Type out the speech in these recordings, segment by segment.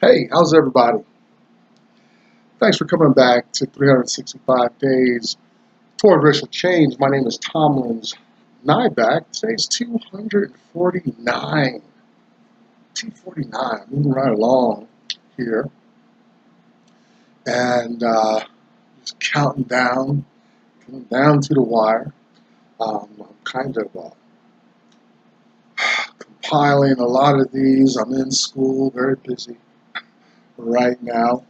Hey, how's everybody? Thanks for coming back to 365 Days Toward Racial Change. My name is Tomlin's Nyback. Today's 249. 249. Moving right along here. And just coming down to the wire. I'm kind of compiling a lot of these. I'm in school, very busy right now.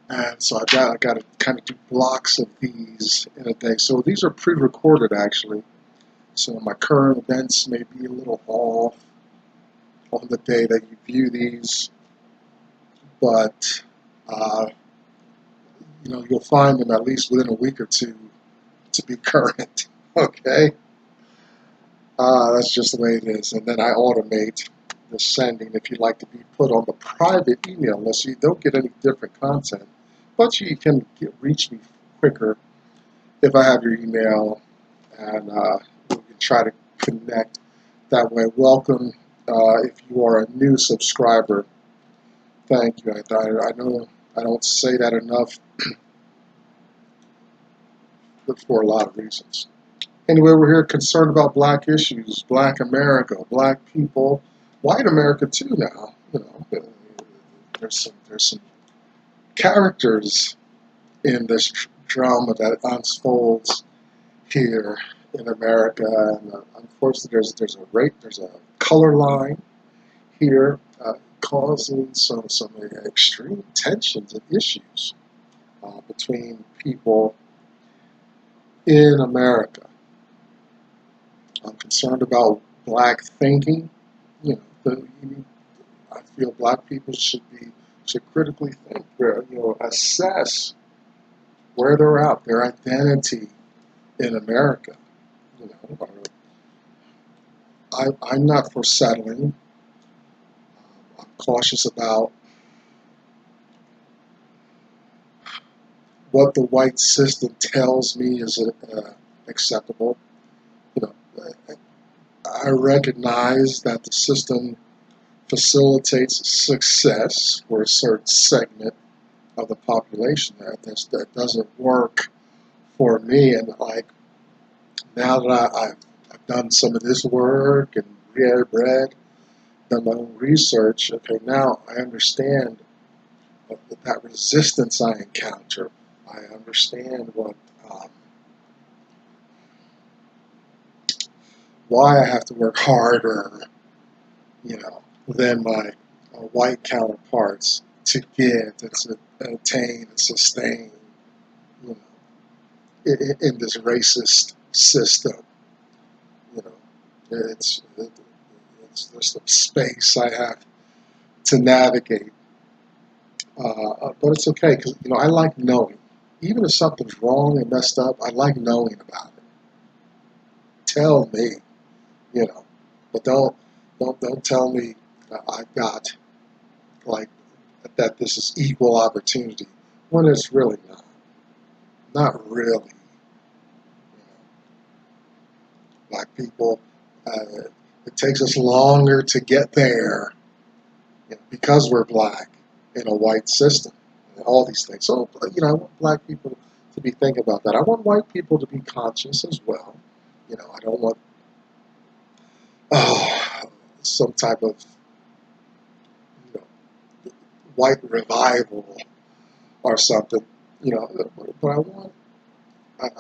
And so I got to kind of do blocks of these in a day. So these are pre-recorded actually. So my current events may be a little off on the day that you view these, but uh, you'll find them at least within a week or two to be current. Okay, that's just the way it is. And then I automate the sending if you'd like to be put on the private email list, so you don't get any different content, but you can reach me quicker if I have your email, and we can try to connect that way. Welcome if you are a new subscriber. Thank you. I know I don't say that enough, but for a lot of reasons. Anyway, we're here concerned about black issues, black America, black people, white America too now. There's some characters in this drama that unfolds here in America, and unfortunately, there's a color line here causing some extreme tensions and issues between people in America. I'm concerned about black thinking. I feel black people should critically think, assess where they're at, their identity in America. You know, I'm not for settling. I'm cautious about what the white system tells me is acceptable. You know, I recognize that the system facilitates success for a certain segment of the population that doesn't work for me. And like now that I've done some of this work and read, done my own research, okay, now I understand that resistance I encounter. I understand um, why I have to work harder, than my white counterparts to get and to attain and sustain, you know, in this racist system. You know, it's there's some space I have to navigate, but it's okay because I like knowing. Even if something's wrong and messed up, I like knowing about it. Tell me, you know, but don't tell me that I've got like that this is equal opportunity when it's really not really. Black people, it takes us longer to get there because we're black in a white system and all these things. So, I want black people to be thinking about that. I want white people to be conscious as well. I don't want some type of you know, white revival or something. But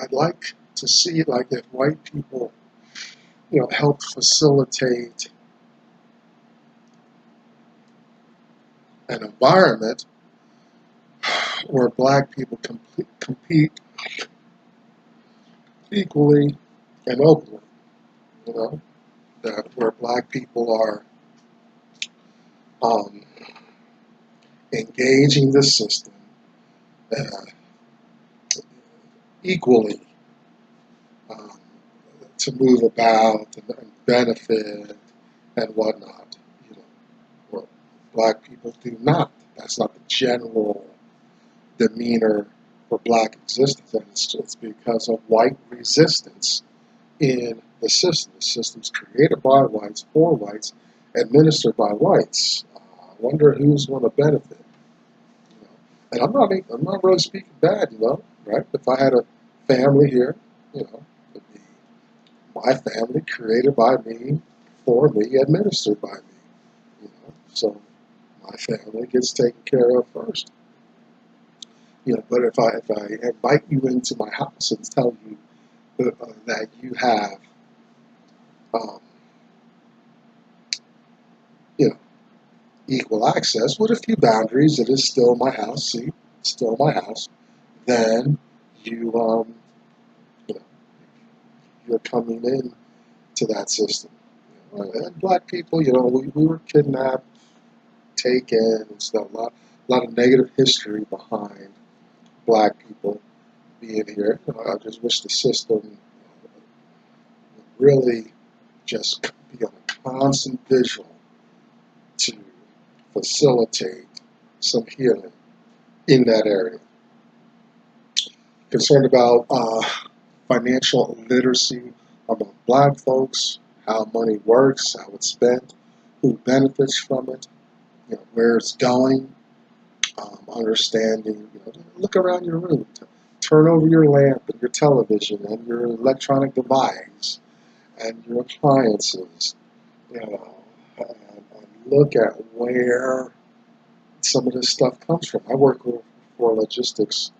I'd like to see like if white people, help facilitate an environment where black people compete equally and openly, that where black people are um, engaging the system uh, equally, um, to move about and benefit and whatnot. Where black people do not. That's not the general demeanor for black existence, and it's because of white resistance in the system. The system's created by whites, for whites, administered by whites. wonder who's going to benefit. You know? And I'm not really speaking bad, right? If I had a family here, it'd be my family created by me, for me, administered by me. So my family gets taken care of first. But if I invite you into my house and tell you that you have, um, you know, equal access with a few boundaries, it is still my house. See, it's still my house. Then you, you know, you're coming in to that system. And black people, we were kidnapped, taken, and stuff. A lot of negative history behind black people being here. I just wish the system would really just be on a constant visual to facilitate some healing in that area. Concerned about financial literacy among black folks, how money works, how it's spent, who benefits from it, where it's going, understanding, look around your room, turn over your lamp and your television and your electronic device and your appliances, and look at where some of this stuff comes from. I work for a logistics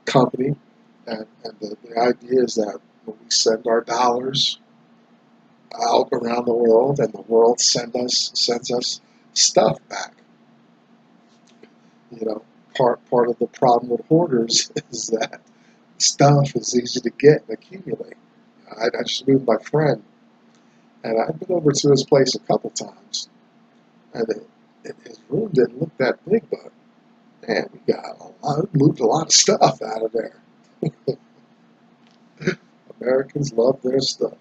company, and the idea is that when we send our dollars out around the world, and the world sends us stuff back. Part of the problem with hoarders is that stuff is easy to get and accumulate. I just moved my friend, and I've been over to his place a couple times, and his room didn't look that big, but man, moved a lot of stuff out of there. Americans love their stuff.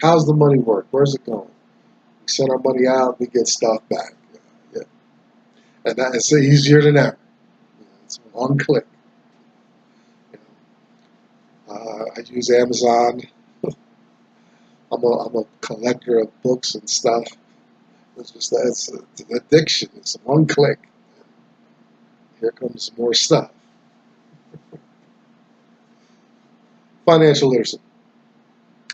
How's the money work? Where's it going? We send our money out, we get stuff back. Yeah. And that is easier than ever. It's one click. I use Amazon. I'm a collector of books and stuff. It's an addiction. It's one click. Here comes more stuff. Financial literacy.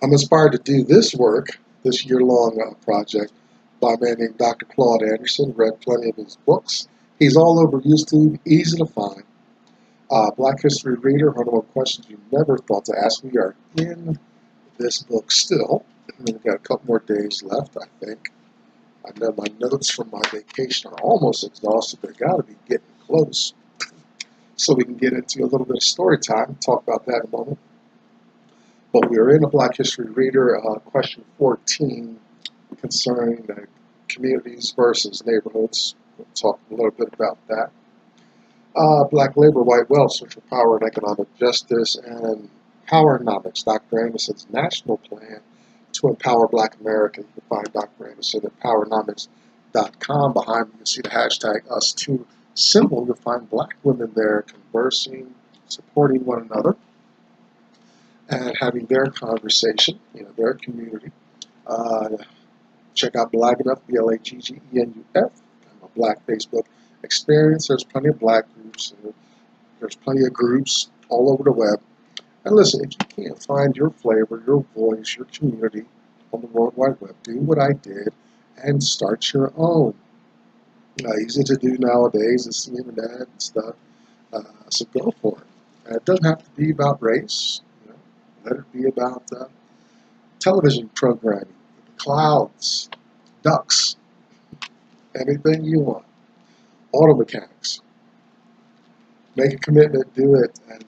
I'm inspired to do this work, this year-long project, by a man named Dr. Claude Anderson. Read plenty of his books. He's all over YouTube, easy to find. Black History Reader, 101 Questions You Never Thought to Ask. We are in this book still. We've got a couple more days left, I think. I know my notes from my vacation are almost exhausted. They've got to be getting close. So we can get into a little bit of story time, talk about that in a moment. But we are in a Black History Reader, question 14, concerning communities versus neighborhoods. We'll talk a little bit about that. Black labor, white wealth, social power, and economic justice, and Powernomics, Dr. Anderson's national plan to empower Black America. You can find Dr. Anderson at powernomics.com. Behind me, you can see the hashtag #US2 symbol. You'll find black women there conversing, supporting one another, and having their conversation, their community. Check out Black Enough, BLAGGENUF, a Black Facebook experience. There's plenty of black groups. There's plenty of groups all over the web. And listen, if you can't find your flavor, your voice, your community on the World Wide Web, do what I did and start your own. Easy to do nowadays. It's the internet and stuff. So go for it. It doesn't have to be about race. Let it be about television programming, clouds, ducks, anything you want. Auto mechanics. Make a commitment, do it, and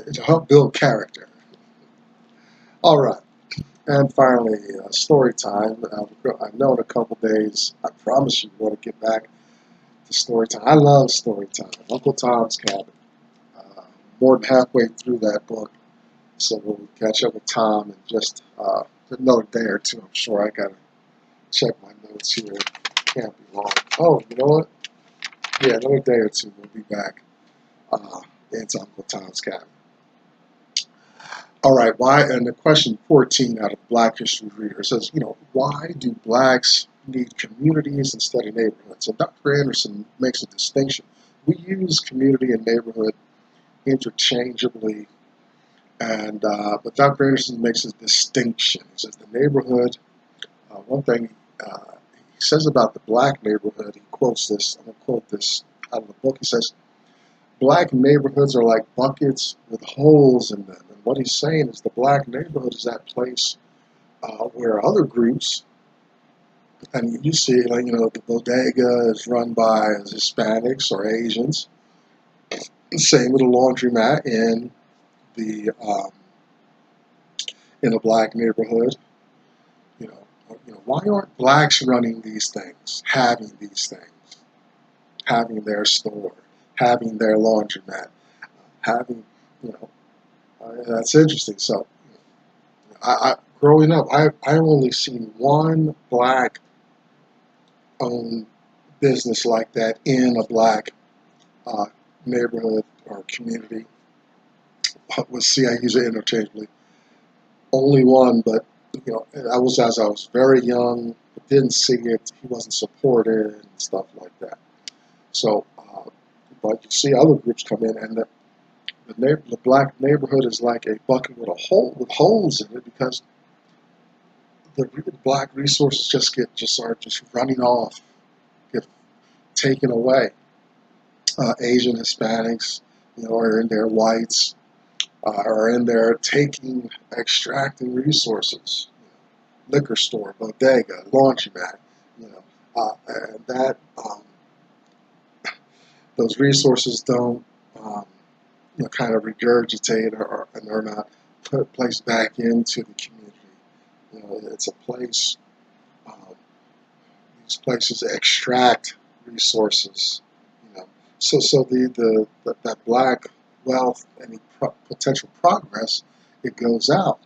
it'll help build character. All right. And finally, story time. I know in a couple days, I promise you, want to get back to story time. I love story time. Uncle Tom's Cabin. More than halfway through that book. So we'll catch up with Tom in just another day or two. I'm sure. I got to check my notes here. Can't be long. Oh, you know what? Yeah, another day or two we'll be back into Uncle Tom's Cabin. All right, why? And the question 14 out of Black History Reader says, why do blacks need communities instead of neighborhoods. So Dr. Anderson makes a distinction. We use community and neighborhood interchangeably, and but Dr. Anderson makes a distinction. He says the neighborhood. One thing he says about the black neighborhood. He quotes this. I'm going to quote this out of the book. He says, "Black neighborhoods are like buckets with holes in them." And what he's saying is the black neighborhood is that place where other groups, and you see, like, the bodega is run by Hispanics or Asians. Same with a laundromat the um, in a black neighborhood. Why aren't blacks running these things, having these things, having their store, having their laundromat, having, you know, that's interesting. So, growing up, I've only seen one black owned business like that in a black uh, neighborhood or community. Let's see, I use it interchangeably. Only one, but I was as I was very young, didn't see it. He wasn't supported and stuff like that. So, but you see other groups come in, and the black neighborhood is like a bucket with holes in it because the black resources are just running off, get taken away. Asian Hispanics, are in there, whites are in there extracting resources. Liquor store, bodega, laundromat, and that those resources don't, kind of regurgitate and are not placed back into the community. It's a place. Um, these places extract resources. So that black wealth, any potential progress, it goes out.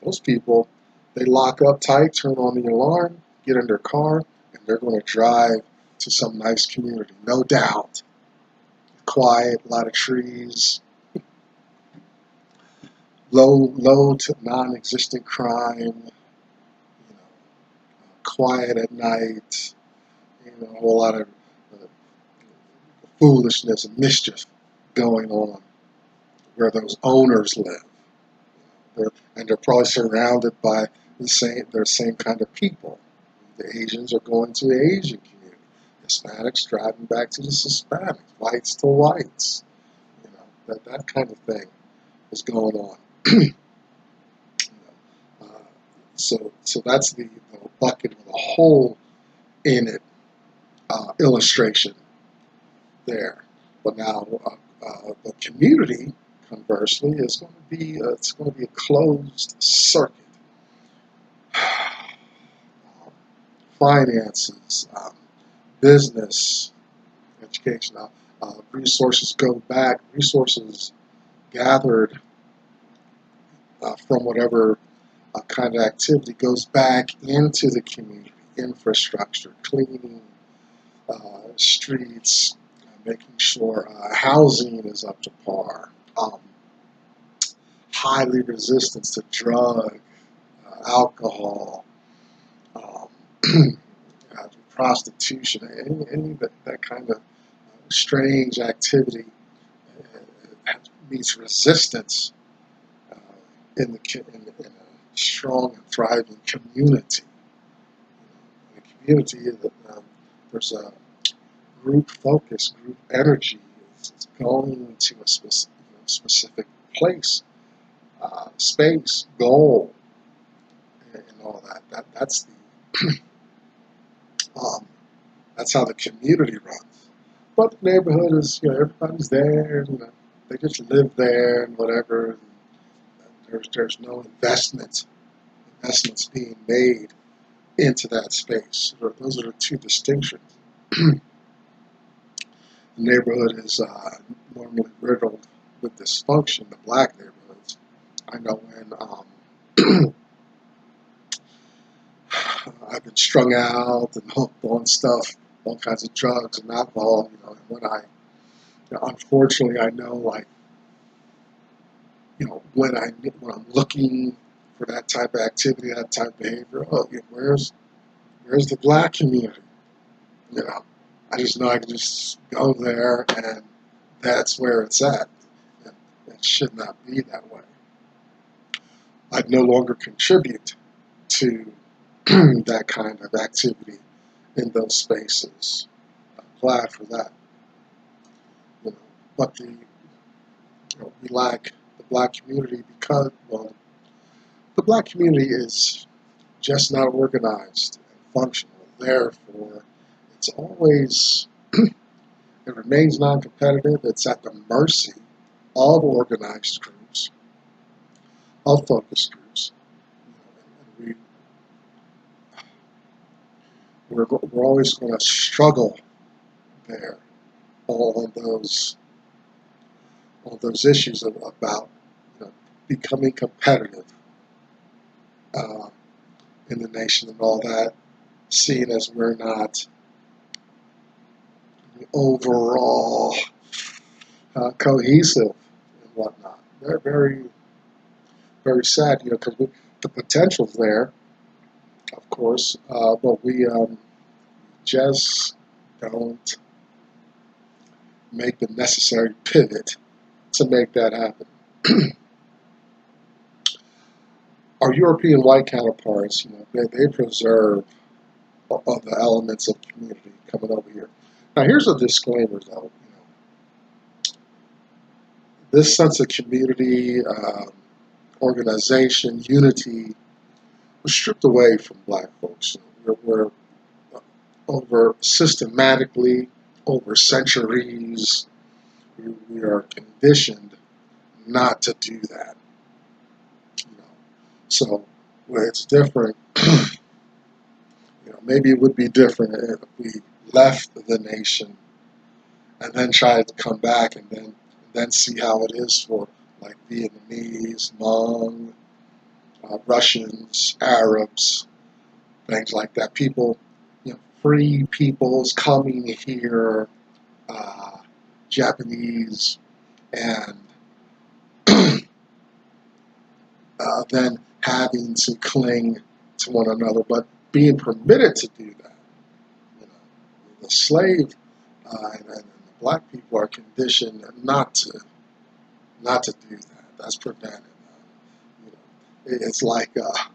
Most people, they lock up tight, turn on the alarm, get in their car, and they're going to drive to some nice community, no doubt. Quiet, a lot of trees, low to non-existent crime, quiet at night, a whole lot of uh, foolishness and mischief going on where those owners live. They're probably surrounded by their same kind of people. The Asians are going to the Asian community. Hispanics driving back to the Hispanics. Whites to whites. That kind of thing is going on. uh, so that's the bucket with a hole in it illustration there. But now the community, conversely, is going to be it's going to be a closed circuit. Finances, business, education, resources gathered from whatever kind of activity goes back into the community, infrastructure, cleaning streets, making sure housing is up to par, highly resistant to drug, alcohol, um, prostitution, any that kind of strange activity meets resistance uh, in a strong and thriving community. In a community, there's a group focus, group energy. It's going to a specific place, space, goal, and all that. Um, that's how the community runs. But the neighborhood is, everybody's there. They just live there and whatever. There's no investments being made into that space. Those are the two distinctions. The neighborhood is normally riddled with dysfunction. The black neighborhoods. I know when I've been strung out and hooked on stuff, all kinds of drugs and alcohol. And when unfortunately, I know, like, when I'm looking for that type of activity, that type of behavior, where's Where's the black community? You know, I just know I can just go there and that's where it's at. It should not be that way. I'd no longer contribute to that kind of activity in those spaces. I'm glad for that. You know, but we lack the black community because, well, the black community is just not organized and functional. Therefore, it's always, it remains non-competitive. It's at the mercy of organized groups, of focus groups. And we're always going to struggle there on those issues about becoming competitive uh, in the nation and all that, seeing as we're not overall cohesive and whatnot. They're very, very sad, because the potential's there, of course, but we just don't make the necessary pivot to make that happen. Our European white counterparts, they preserve all the elements of community coming over here. Now, here's a disclaimer, though. This sense of community, organization, unity was stripped away from black folks. We're over systematically, over centuries, we are conditioned not to do that. So where it's different, maybe it would be different if we left the nation and then tried to come back and then see how it is for like Vietnamese, Hmong, Russians, Arabs, things like that. People, free peoples coming here, Japanese, and then having to cling to one another, but being permitted to do that. The slave and the black people are conditioned not to do that. That's prevented. It's like I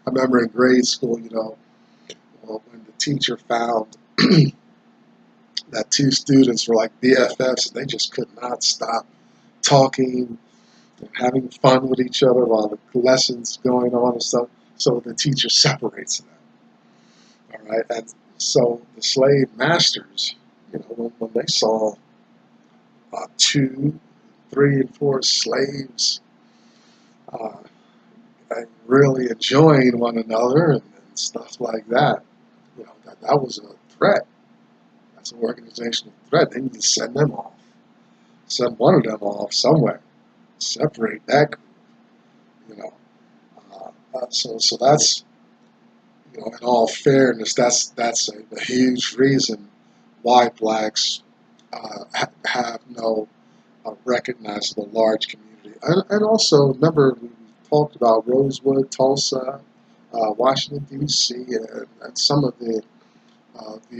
remember in grade school, when the teacher found that two students were like BFFs, and they just could not stop talking and having fun with each other while the lessons going on and stuff. So the teacher separates them. All right, and so the slave masters, when they saw 2, 3, and 4 slaves uh, really enjoying one another and stuff like that, that was a threat. That's an organizational threat. They need to send them off. Send one of them off somewhere. Separate that group. So that's, in all fairness, that's a huge reason why blacks have no recognizable large community. And also, remember, we talked about Rosewood, Tulsa, Washington, D.C., and some of the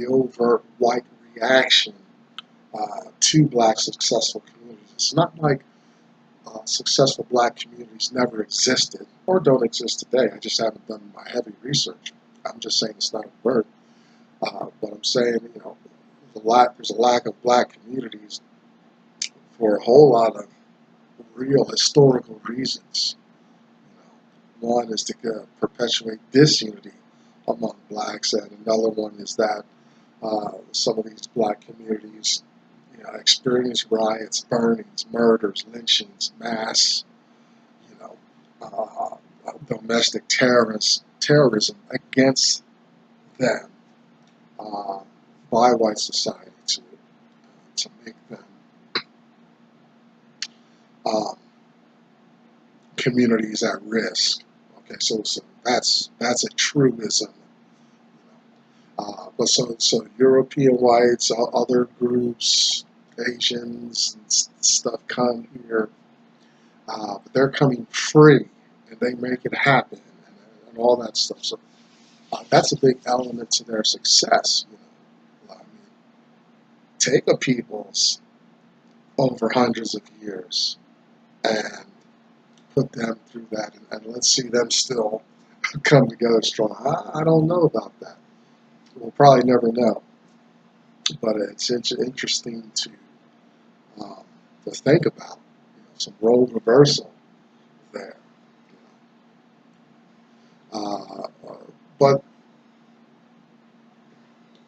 overt white reaction to black successful communities. It's not like successful black communities never existed or don't exist today. I just haven't done my heavy research. I'm just saying it's not a word. But I'm saying, there's a lack of black communities for a whole lot of real historical reasons. One is to perpetuate disunity among blacks, and another one is that some of these black communities experience riots, burnings, murders, lynchings, mass, domestic terrorism against them by white society to make them communities at risk. Okay, so that's a truism. But so European whites, other groups, Asians and stuff come here, but they're coming free and they make it happen and all that stuff. So That's a big element to their success. I mean, take a people's over hundreds of years and put them through that, and let's see them still come together strong. I don't know about that. We'll probably never know, but it's interesting um, to think about. Some role reversal there. But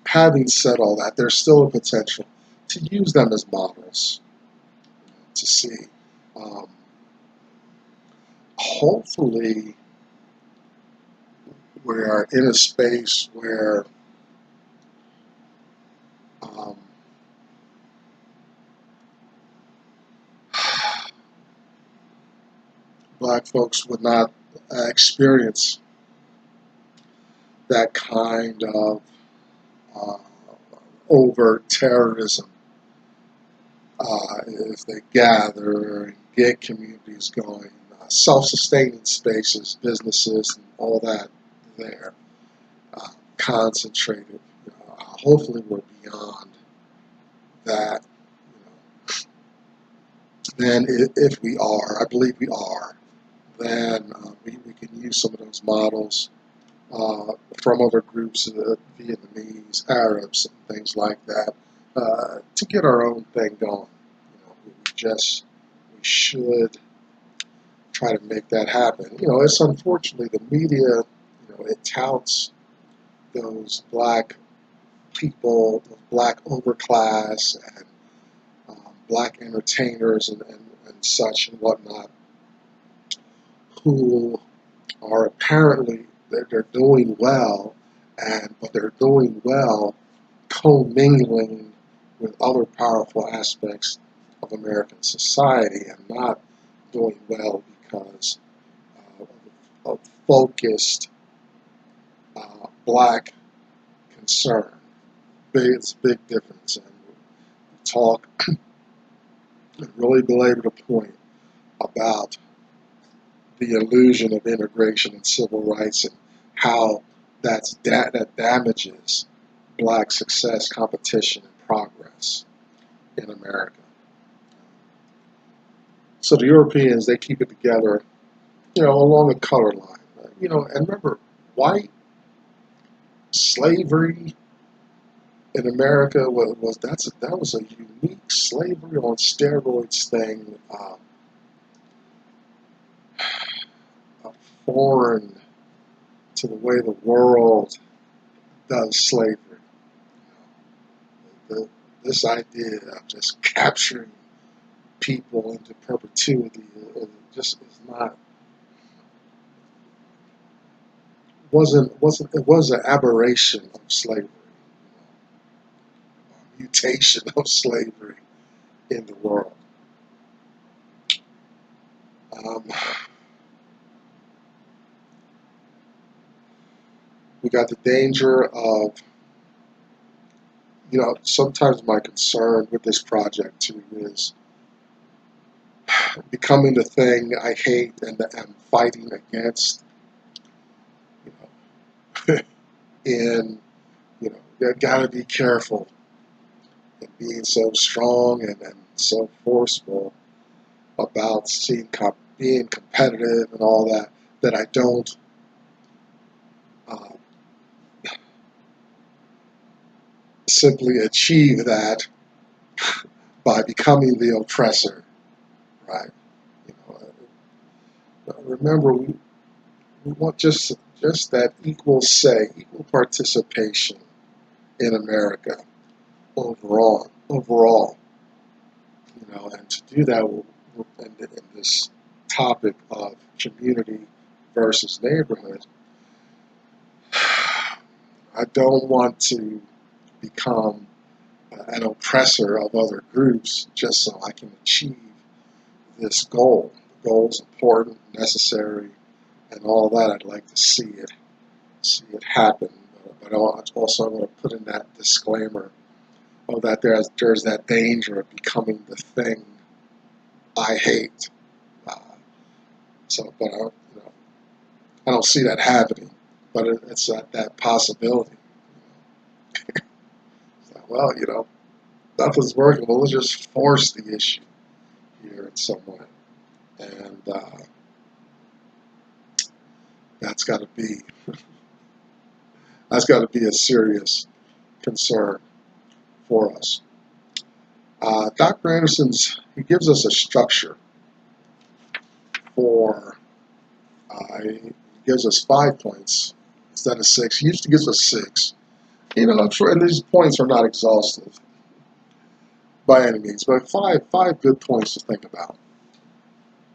having said all that, there's still a potential to use them as models to see. Um, Hopefully, we are in a space where um, black folks would not experience that kind of uh, overt terrorism if they gather and get communities going, self-sustaining spaces, businesses, and all that there, concentrated. Hopefully, we're beyond that. Then, if we are, I believe we are, then we can use some of those models from other groups, Vietnamese, Arabs, and things like that, to get our own thing going. We should try to make that happen. It's unfortunately the media, it touts those black people, those black overclass, and black entertainers and such and whatnot, who are apparently they're doing well, but they're doing well commingling with other powerful aspects of American society, and not doing well because of focused black concern. It's a big difference, and talk and really belabor the point about the illusion of integration and civil rights and how that damages black success, competition, and progress in America. So the Europeans, they keep it together, along a color line. And remember, white slavery in America that was a unique slavery on steroids thing, foreign to the way the world does slavery. This idea of just capturing people into perpetuity just is not wasn't it was an aberration of slavery, mutation of slavery in the world. Um, we got the danger of, sometimes my concern with this project too is becoming the thing I hate and am fighting against. You know, and you gotta be careful in being so strong and so forceful about being competitive and all that, that I don't uh, simply achieve that by becoming the oppressor, right? You Remember, we want just that equal say, equal participation in America overall, and to do that in this topic of community versus neighborhood, I don't want to become an oppressor of other groups just so I can achieve this goal. The goal is important, necessary, and all that. I'd like to see it happen. But I also want to put in that disclaimer that there's that danger of becoming the thing I hate. But I don't see that happening. but it's that possibility. Well, nothing's working. Well, let's just force the issue here in some way, and that's got to be a serious concern for us. Dr. He gives us a structure for, he gives us 5 points instead of 6. He usually gives us 6. I'm sure, and these points are not exhaustive by any means, but five good points to think about.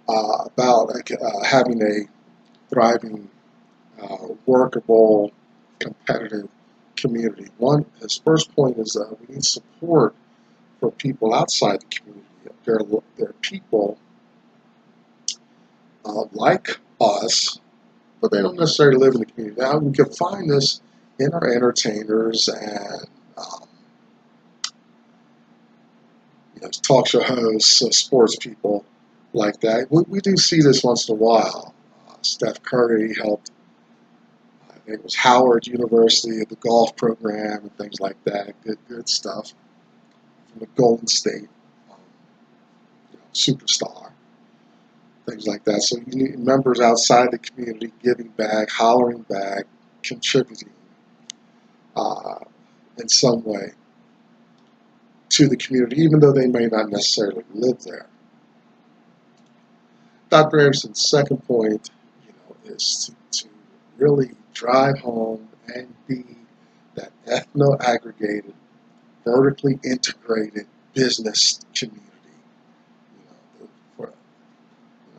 About having a thriving, workable, competitive community. His first point is that we need support for people outside the community. There are people like us, but they don't necessarily live in the community. Now, we can find this in our entertainers and talk show hosts, sports people like that. We do see this once in a while. Steph Curry helped, I think it was Howard University, the golf program and things like that. Good stuff from the Golden State superstar, things like that. So you need members outside the community giving back, hollering back, contributing in some way to the community, even though they may not necessarily live there. Dr. Anderson's second point, is to really drive home and be that ethno-aggregated, vertically integrated business community.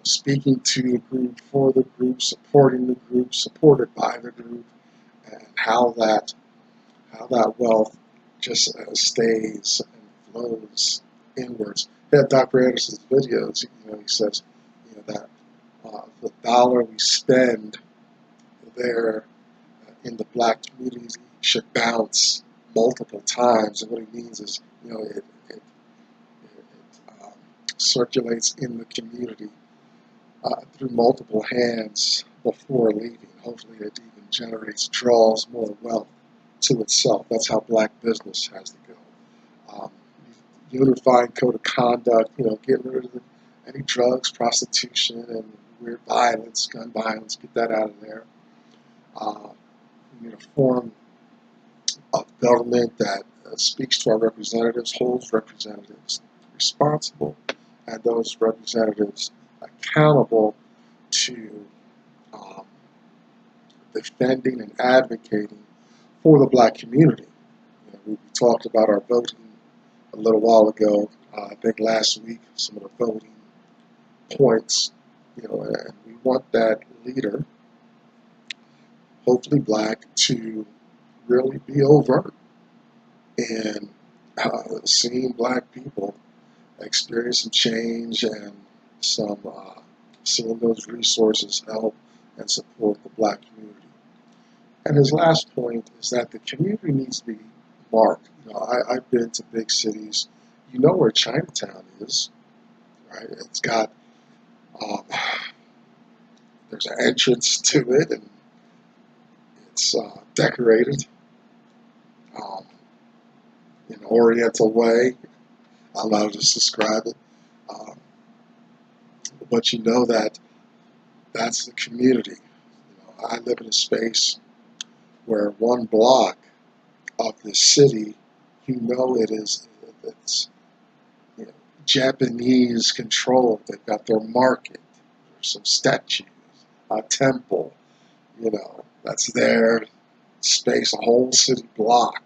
Speaking to the group, for the group, supporting the group, supported by the group, and how that wealth just stays and flows inwards. Yeah, Dr. Anderson's videos, he says, that the dollar we spend there in the black communities should bounce multiple times. And what he means is, it circulates in the community through multiple hands before leaving. Hopefully it even draws more wealth to itself. That's how black business has to go. Unifying code of conduct, getting rid of any drugs, prostitution, and weird violence, gun violence, get that out of there. We need a form of government that speaks to our representatives, holds representatives responsible, and those representatives accountable to defending and advocating for the black community. We talked about our voting a little while ago. I think last week, some of the voting points, and we want that leader, hopefully black, to really be overt in seeing black people experience some change and some seeing those resources help and support the black community. And his last point is that the community needs to be marked. I've been to big cities. You know where Chinatown is, right? It's got there's an entrance to it, and it's decorated in an Oriental way. I'll just describe it. But that's the community. I live in a space where one block of the city, it's Japanese controlled. They've got their market. There's some statues, a temple, that's their space. A whole city block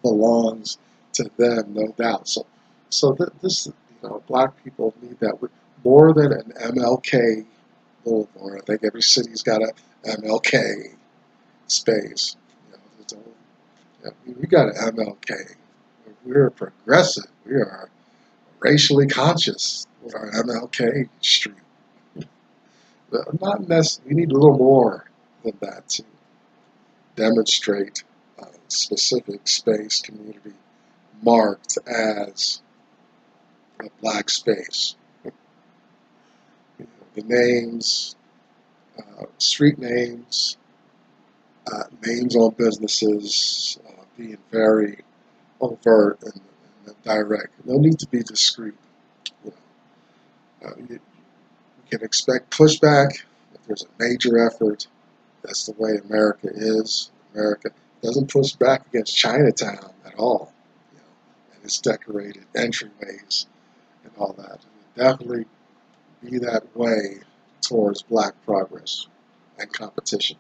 belongs to them, no doubt. So this, black people need that. More than an MLK Boulevard. I think every city's got a MLK space. We got an MLK. We're progressive. We are racially conscious with our MLK Street. But not necessarily. We need a little more than that to demonstrate a specific space, community marked as a black space. The names, street names, names on businesses, being very overt and direct. No need to be discreet. You you can expect pushback if there's a major effort. That's the way America is. America doesn't push back against Chinatown at all, and its decorated entryways and all that. It would definitely be that way towards black progress and competition.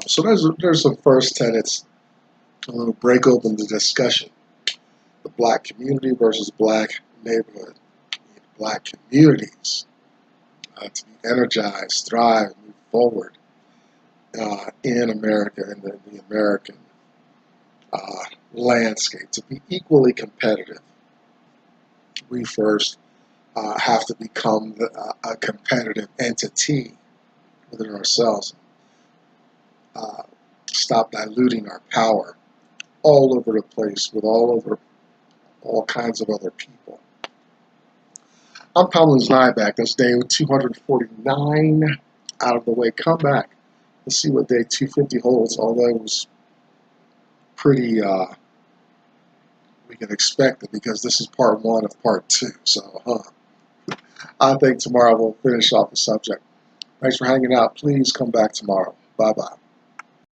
So there's some first tenets. I'm going to break open the discussion. The black community versus black neighborhood. Black communities to be energized, thrive, move forward in America and the American landscape. To be equally competitive, we first have to become a competitive entity within ourselves. Stop diluting our power all over the place with all kinds of other people. I'm Collins Nyback. That's day 249 out of the way. Come back. Let's see what day 250 holds, although it was pretty, we can expect it because this is part one of part two. So, I think tomorrow we'll finish off the subject. Thanks for hanging out. Please come back tomorrow. Bye-bye.